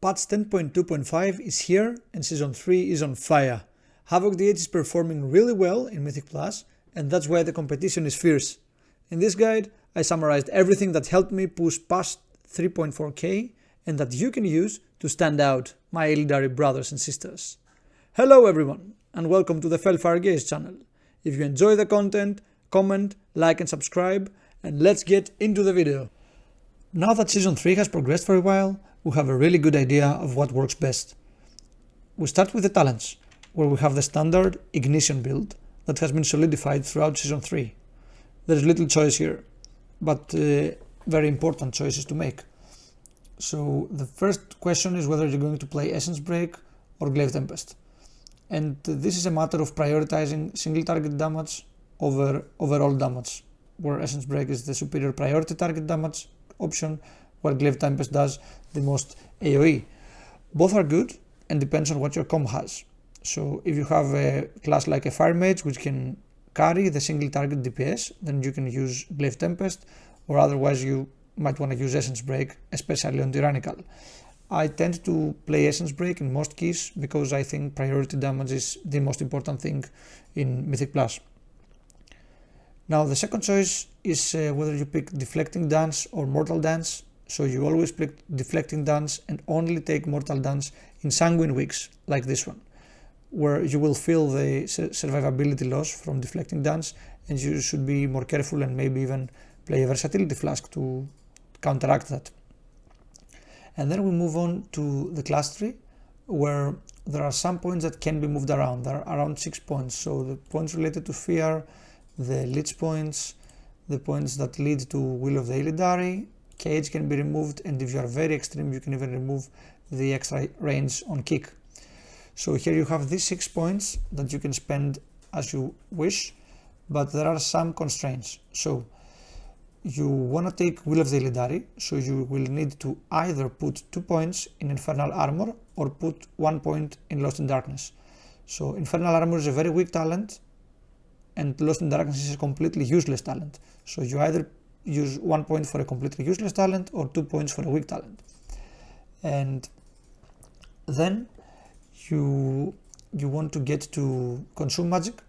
Patch 10.2.5 is here and Season 3 is on fire. Havoc DH is performing really well in Mythic Plus, and that's why the competition is fierce. In this guide, I summarized everything that helped me push past 3.4k and that you can use to stand out, my Elidary brothers and sisters. Hello everyone, and welcome to the Felfire Gaze channel. If you enjoy the content, comment, like and subscribe, and let's get into the video. Now that Season 3 has progressed for a while, we have a really good idea of what works best. We start with the talents, where we have the standard Ignition build that has been solidified throughout Season 3. There is little choice here, but very important choices to make. So the first question is whether you're going to play Essence Break or Glaive Tempest. And this is a matter of prioritizing single target damage over overall damage, where Essence Break is the superior priority target damage option, while Glaive Tempest does the most AoE. Both are good and depends on what your comp has. So if you have a class like a Fire Mage which can carry the single target DPS, then you can use Glaive Tempest, or otherwise you might want to use Essence Break, especially on Tyrannical. I tend to play Essence Break in most keys because I think priority damage is the most important thing in Mythic Plus. Now the second choice is whether you pick Deflecting Dance or Mortal Dance. So you always pick Deflecting Dance and only take Mortal Dance in Sanguine weeks like this one, where you will feel the survivability loss from Deflecting Dance, and you should be more careful and maybe even play a Versatility Flask to counteract that. And then we move on to the class tree, where there are some points that can be moved around. There are around 6 points. So the points related to fear, the Lich points, the points that lead to Will of the Elidary, Cage can be removed, and if you are very extreme you can even remove the extra range on Kick. So here you have these 6 points that you can spend as you wish, but there are some constraints. So you want to take Will of the Elidary, so you will need to either put 2 points in Infernal Armor or put 1 point in Lost in Darkness. So Infernal Armor is a very weak talent, and Lost in Darkness is a completely useless talent. So you either use 1 point for a completely useless talent or 2 points for a weak talent. And then you want to get to Consume Magic,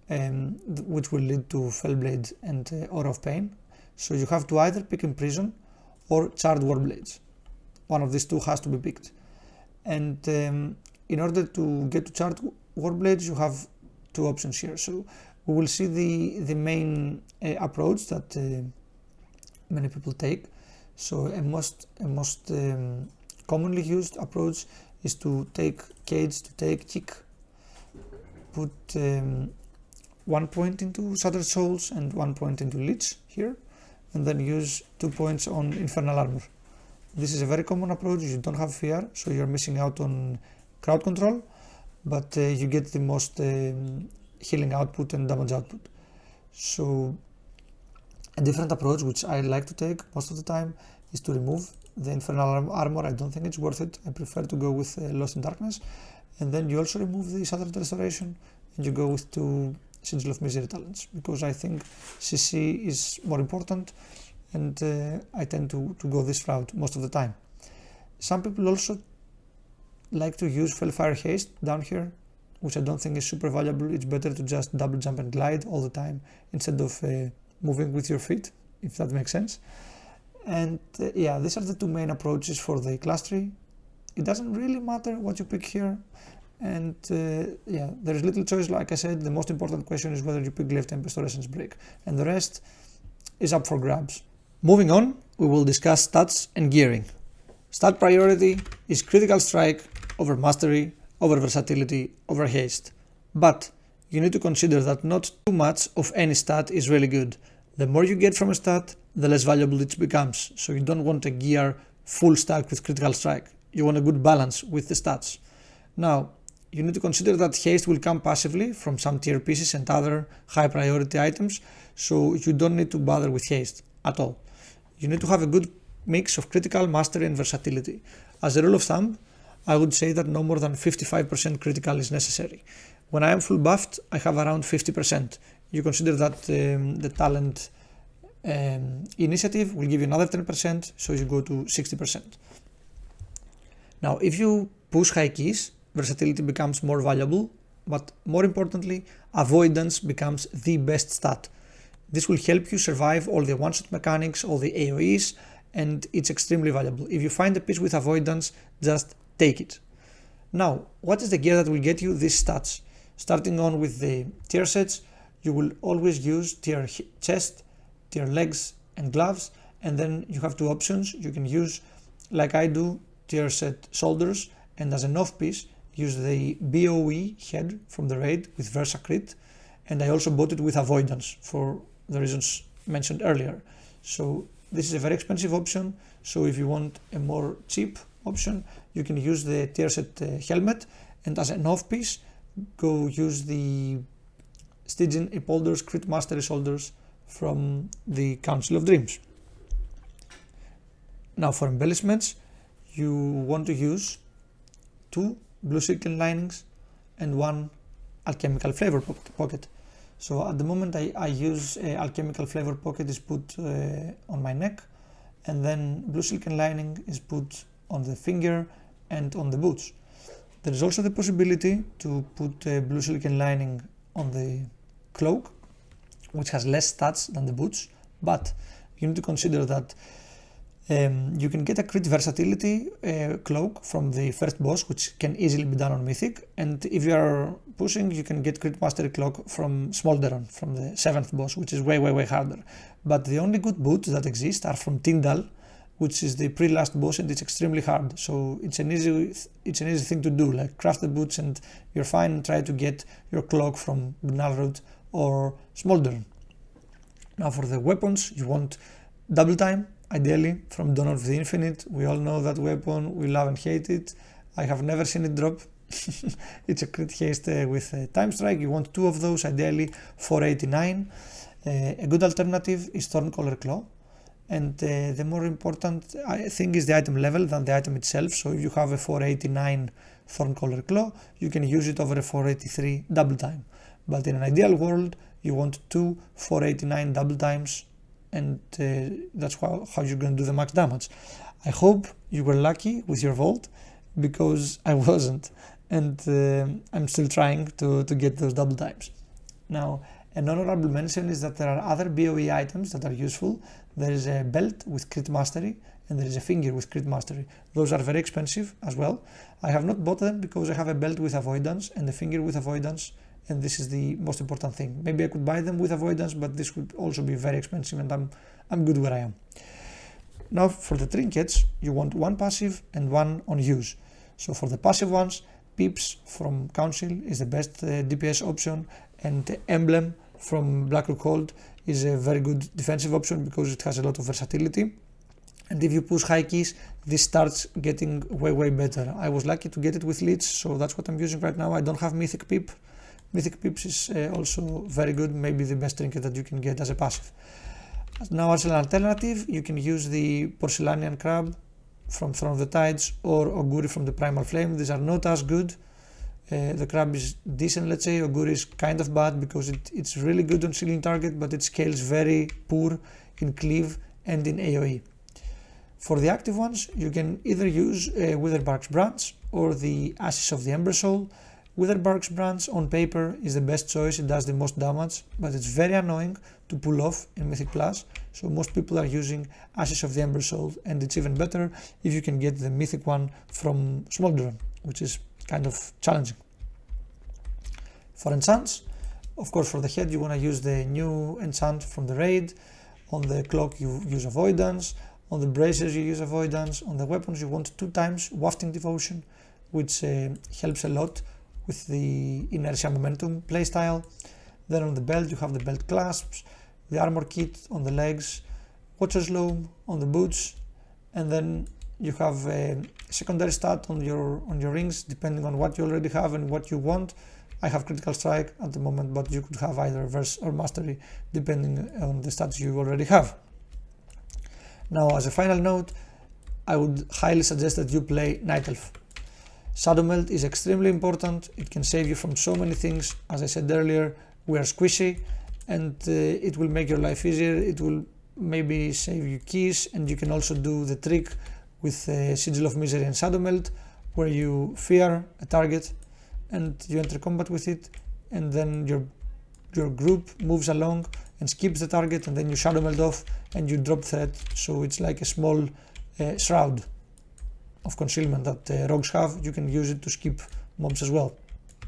which will lead to Fellblade and Aura of Pain. So you have to either pick Imprison or Charred Warblades. One of these two has to be picked. And in order to get to Charred Warblades, you have 2 options here. So we will see the main approach that many people take. So a most commonly used approach is to take Cage, to take Kick, put 1 point into Shattered Souls and 1 point into Lich here, and then use 2 points on Infernal Armor. This is a very common approach. You don't have fear, so you're missing out on crowd control, but you get the most healing output and damage output. So a different approach, which I like to take most of the time, is to remove the Infernal Armor. I don't think it's worth it. I prefer to go with Lost in Darkness, and then you also remove the Shattered Restoration and you go with 2 Sigil of Misery talents, because I think CC is more important, and I tend to go this route most of the time. Some people also like to use Felfire Haste down here, which I don't think is super valuable. It's better to just double jump and glide all the time instead of moving with your feet, if that makes sense. And yeah, these are the 2 main approaches for the class tree. It doesn't really matter what you pick here. And yeah, there is little choice. Like I said, the most important question is whether you pick Glaive Tempest or Essence Break, and the rest is up for grabs. Moving on, we will discuss stats and gearing. Stat priority is Critical Strike over Mastery, over Versatility, over Haste. But you need to consider that not too much of any stat is really good. The more you get from a stat, the less valuable it becomes. So you don't want a gear full stack with Critical Strike. You want a good balance with the stats. Now, you need to consider that Haste will come passively from some tier pieces and other high priority items, so you don't need to bother with Haste at all. You need to have a good mix of Critical, Mastery and Versatility. As a rule of thumb, I would say that no more than 55% Critical is necessary. When I am full buffed, I have around 50%. You consider that the talent Initiative will give you another 10%, so you go to 60%. Now, if you push high keys, versatility becomes more valuable, but more importantly, avoidance becomes the best stat. This will help you survive all the one-shot mechanics, all the AoEs, and it's extremely valuable. If you find a piece with avoidance, just take it. Now, what is the gear that will get you these stats? Starting on with the tier sets, you will always use tier chest, tier legs and gloves, and then you have two options. You can use, like I do, tier set shoulders, and as an off piece, use the BOE head from the raid with Versa Crit, and I also bought it with avoidance for the reasons mentioned earlier. So this is a very expensive option, so if you want a more cheap option, you can use the tier set helmet, and as an off piece, go use the Stygian Ipolder's Crit Mastery shoulders from the Council of Dreams. Now for embellishments, you want to use 2 blue silken linings and 1 alchemical flavor pocket. So at the moment I use alchemical flavor pocket is put on my neck, and then blue silken lining is put on the finger and on the boots. There is also the possibility to put blue silken lining on the cloak, which has less stats than the boots, but you need to consider that you can get a crit versatility cloak from the first boss, which can easily be done on Mythic, and if you are pushing, you can get crit mastery cloak from Smolderon, from the 7th boss, which is way harder. But the only good boots that exist are from Tyndall, which is the pre-last boss, and it's extremely hard. So it's an easy thing to do, like craft the boots and you're fine, and try to get your cloak from Gnarlroot or Smolderon. Now for the weapons, you want double time, ideally from Dawn of the Infinite. We all know that weapon, we love and hate it. I have never seen it drop. It's a crit haste with time strike. You want 2 of those, ideally 489. A good alternative is Thorncaller Claw, and the more important thing is the item level than the item itself. So if you have a 489 Thorncaller Claw, you can use it over a 483 double time. But in an ideal world, you want 2 489 double times, and that's how you're going to do the max damage. I hope you were lucky with your vault, because I wasn't, and I'm still trying to get those double times. Now, an honorable mention is that there are other BOE items that are useful. There is a belt with crit mastery, and there is a finger with crit mastery. Those are very expensive as well. I have not bought them because I have a belt with avoidance and a finger with avoidance, and this is the most important thing. Maybe I could buy them with avoidance, but this would also be very expensive, and I'm good where I am. Now for the trinkets, you want 1 passive and 1 on use. So for the passive ones, Pips from Council is the best DPS option, and Emblem from Blackrock Hold is a very good defensive option because it has a lot of versatility. And if you push high keys, this starts getting way better. I was lucky to get it with Leech, so that's what I'm using right now. I don't have Mythic Pip. Mythic Pips is also very good, maybe the best trinket that you can get as a passive. Now as an alternative, you can use the Porcelainian Crab from Throne of the Tides or Oguri from the Primal Flame. These are not as good. The crab is decent, let's say. Oguri is kind of bad because it's really good on sealing target, but it scales very poor in cleave and in AoE. For the active ones, you can either use Witherbark's Branch or the Ashes of the Ember Soul. Witherbark's Branch on paper is the best choice, it does the most damage, but it's very annoying to pull off in Mythic Plus, so most people are using Ashes of the Ember Soul, and it's even better if you can get the Mythic one from Smolderon, which is kind of challenging. For enchants, of course for the head you want to use the new enchant from the raid. On the cloak you use avoidance, on the bracers you use avoidance, on the weapons you want 2 times Wafting Devotion, which helps a lot with the inertia momentum playstyle. Then on the belt you have the belt clasps, the armor kit on the legs, Watcher's Loam on the boots, and then you have a secondary stat on your rings depending on what you already have and what you want. I have Critical Strike at the moment, but you could have either Verse or Mastery depending on the stats you already have. Now as a final note, I would highly suggest that you play Night Elf. Shadow Melt is extremely important, it can save you from so many things. As I said earlier, we are squishy, and it will make your life easier, it will maybe save you keys, and you can also do the trick with Sigil of Misery and Shadow Melt, where you fear a target and you enter combat with it, and then your group moves along and skips the target, and then you shadow meld off and you drop threat. So it's like a small shroud of concealment that rogues have. You can use it to skip mobs as well.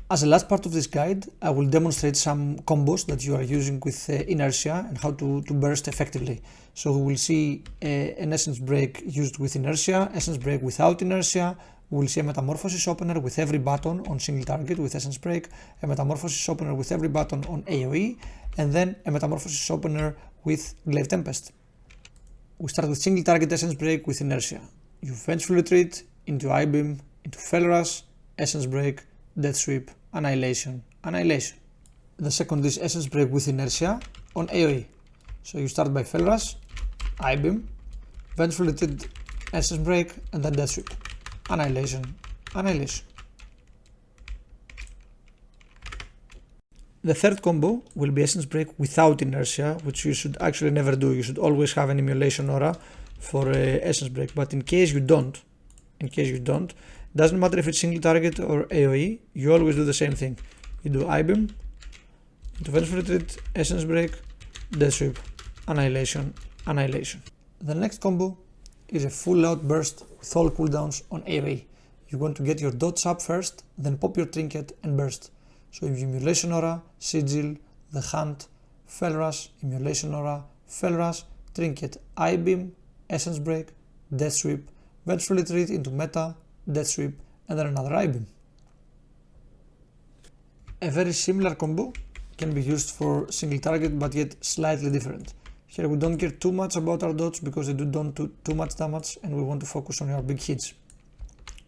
As a last part of this guide, I will demonstrate some combos that you are using with inertia and how to burst effectively. So we will see an essence break used with inertia, essence break without inertia. We will see a metamorphosis opener with every button on single target with essence break, a metamorphosis opener with every button on AoE, and then a metamorphosis opener with Glaive Tempest. We start with single target essence break with inertia. You Vengeful Retreat into I-Beam, into Fell Rush, essence break, Death Sweep, Annihilation, Annihilation. The second is essence break with inertia on AoE. So you start by Fell Rush, I-Beam, Vengeful Retreat, essence break, and then Death Sweep, Annihilation, Annihilation. The third combo will be essence break without inertia, which you should actually never do. You should always have an emulation aura for essence break, but in case you don't, doesn't matter if it's single target or AoE, you always do the same thing. You do I-Beam, into Vengeful Retreat, essence break, Death Sweep, Annihilation, Annihilation. The next combo is a full out burst with all cooldowns on AoE. You want to get your dots up first, then pop your trinket and burst. So Emulation Aura, Sigil, The Hunt, Fell Rush, Emulation Aura, Fell Rush, Trinket, I-Beam, Essence Break, Death Sweep, Vengeful Retreat into Meta, Death Sweep, and then another I-Beam. A very similar combo can be used for single target, but yet slightly different. Here we don't care too much about our dots because they don't do too much damage, and we want to focus on our big hits.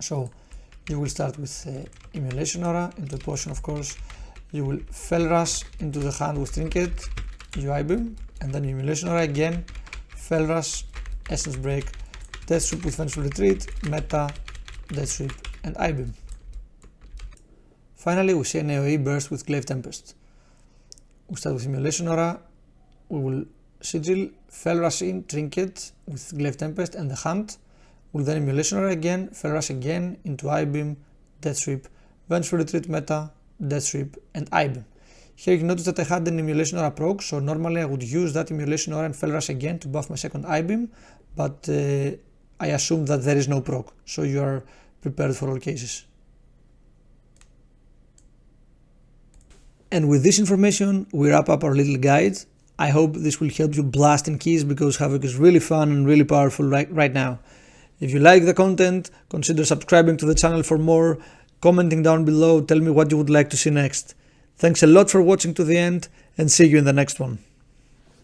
So you will start with Emulation Aura into a potion, of course. You will Fell Rush into the hand with Trinket, you I-Beam, and then Emulation Aura again, Fell Rush, Essence Break, Death Sweep with Vengeful Retreat, Meta, Death Sweep, and I-Beam. Finally, we see an AoE burst with Glaive Tempest. We start with Emulation Aura, we will Sigil, Fell Rush in, Trinket with Glaive Tempest and the Hunt. We'll then Emulation Aura again, Fell Rush again into I-Beam, Death Sweep, Vengeful Retreat Meta, Death Sweep, and I-Beam. Here you notice that I had an Emulation Aura proc, so normally I would use that Emulation Aura and Fell Rush again to buff my second I-Beam, but I assume that there is no proc, so you are prepared for all cases. And with this information, we wrap up our little guide. I hope this will help you blast in keys because Havoc is really fun and really powerful right now. If you like the content, consider subscribing to the channel for more, commenting down below, tell me what you would like to see next. Thanks a lot for watching to the end, and see you in the next one.